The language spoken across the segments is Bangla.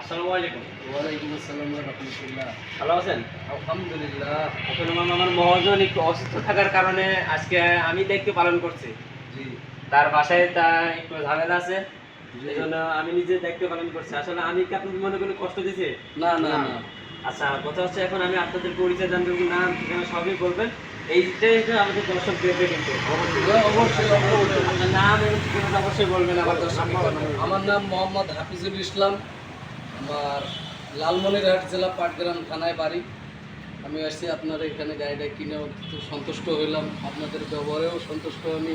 আসসালামু আলাইকুম। ওয়ালাইকুম আসসালাম ওয়া রাহমাতুল্লাহ। ভালো আছেন? আলহামদুলিল্লাহ। আসলে আমার মহাজন একটু অসুস্থ থাকার কারণে আজকে আমি দায়িত্ব পালন করছি। জি তার বাসায় একটু ঝামেলা আছে, জি। এই জন্য আমি নিজে দায়িত্ব পালন করছি। আসলে আমি কি আপনাদের মনে কোনো কষ্ট দিছি? না না না। আচ্ছা, কথা হচ্ছে এখন আমি আপনাদের পরিচয় জানবো, নাম ঠিকানা সবই বলবেন। এইটাই হচ্ছে আমাদের দর্শক দেখবে কিন্তু অবশ্যই অবশ্যই। আপনার নাম এবং ঠিকানাটা অবশ্যই বলবেন আমার দর্শক। আমার নাম মোহাম্মদ হাফিজুল ইসলাম। আমার লালমনিরহাট জেলা পাটগ্রাম থানায় বাড়ি। আমি আসছি আপনার এখানে গাড়িটা কিনেও তো সন্তুষ্ট হইলাম, আপনাদের ব্যবহারেও সন্তুষ্ট আমি।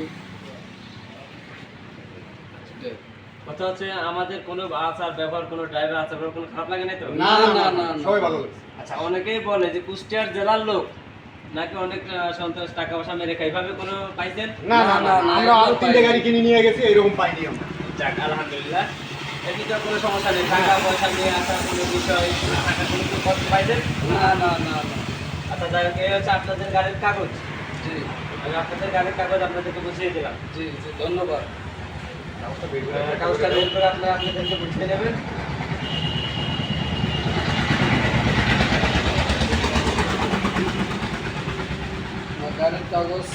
কথা হচ্ছে আমাদের কোনো আচার ব্যবহার, কোনো ড্রাইভার আচার ব্যবহার কোনো খারাপ লাগে নাই তো? না না না সবাই ভালো লাগছে। আচ্ছা, অনেকেই বলে যে কুষ্টিয়ার জেলার লোক নাকি অনেক সন্ত্রাস টাকা পয়সা মেরে খায়, এইভাবে কোনো পাইছেন? না না না, আমরা আরো তিনটে গাড়ি কিনে নিয়ে গেছি, এরকম পাইনি আমরা। যাক, আলহামদুলিল্লাহ। এটি তো কোনো সমস্যা নেই, টাকা পয়সা নিয়ে আসার কোনো বিষয়, টাকা কোনো কিছু কষ্ট পাইছেন? না না না না। আচ্ছা, যাই হোক, এই হচ্ছে আপনাদের গাড়ির কাগজ। জি আমি আপনাদের গাড়ির কাগজ আপনাদেরকে বুঝিয়ে দিলাম। জি জি, ধন্যবাদ। কাগজটা বের করে আপনারা আপনাদেরকে বুঝিয়ে নেবেন। আমার গাড়ির কাগজ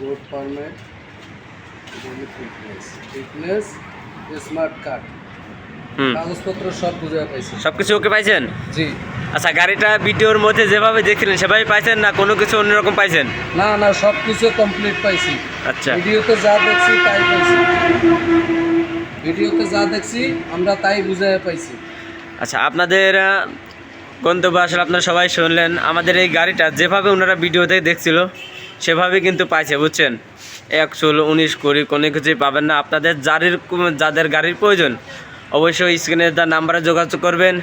road permit, fitness, smart card, কাগজপত্র সব বুঝে পাইছি। সবকিছু ওকে পাইছেন? জি। আচ্ছা, গাড়িটা ভিডিওর মধ্যে যেভাবে দেখছিলেন সেভাবে পাইছেন না কোনো কিছু অন্যরকম পাইছেন? না না, সব কিছু কমপ্লিট পাইছি। আচ্ছা ভিডিওতে যা দেখছি তাই পাইছি। ভিডিওতে যা দেখছি আমরা তাই বুঝে পাইছি। আচ্ছা, আপনাদের গন্তব্য আসলে আপনারা সবাই শুনলেন। আমাদের এই গাড়িটা যেভাবে ওনারা ভিডিওতে দেখছিল সেভাবে কিন্তু পাইছে, বুঝছেন। 119 কোনো কিছুই পাবেন না। আপনাদের যাদের গাড়ির প্রয়োজন অবশ্যই স্ক্রিনে তার নাম্বারে যোগাযোগ করবেন।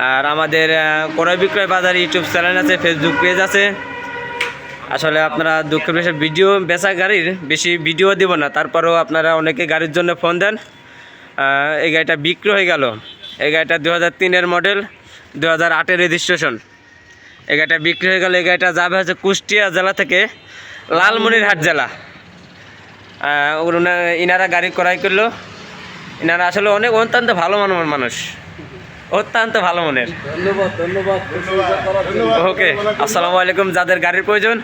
আর আমাদের ক্রয় বিক্রয় বাজার ইউটিউব চ্যানেল আছে, ফেসবুক পেজ আছে। আসলে আপনারা দুঃখের বিষয় ভিডিও বেচা গাড়ির বেশি ভিডিও দেব না, তারপরেও আপনারা অনেকে গাড়ির জন্য ফোন দেন। এই গাড়িটা বিক্রি হয়ে গেল। এই গাড়িটা 2003-এর মডেল, 2008-এর রেজিস্ট্রেশন। এই গাড়িটা বিক্রি হয়ে গেল। এই গাড়িটা যাবে হচ্ছে কুষ্টিয়া জেলা থেকে লালমনিরহাট জেলা। ইনারা গাড়ি ক্রয় করলো। ইনারা আসলে অনেক অত্যন্ত ভালো মনের মানুষ, অত্যন্ত ভালো মনের। ধন্যবাদ ধন্যবাদ। ওকে, আসসালামু আলাইকুম। যাদের গাড়ির প্রয়োজন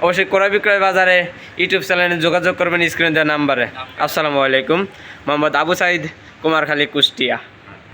অবশ্যই ক্রয় বিক্রয় বাজারে ইউটিউব চ্যানেলে যোগাযোগ করবেন স্ক্রিনে দেওয়া নাম্বারে। আসসালামু আলাইকুম। মোহাম্মদ আবু সাইদ, কুমারখালী, কুষ্টিয়া।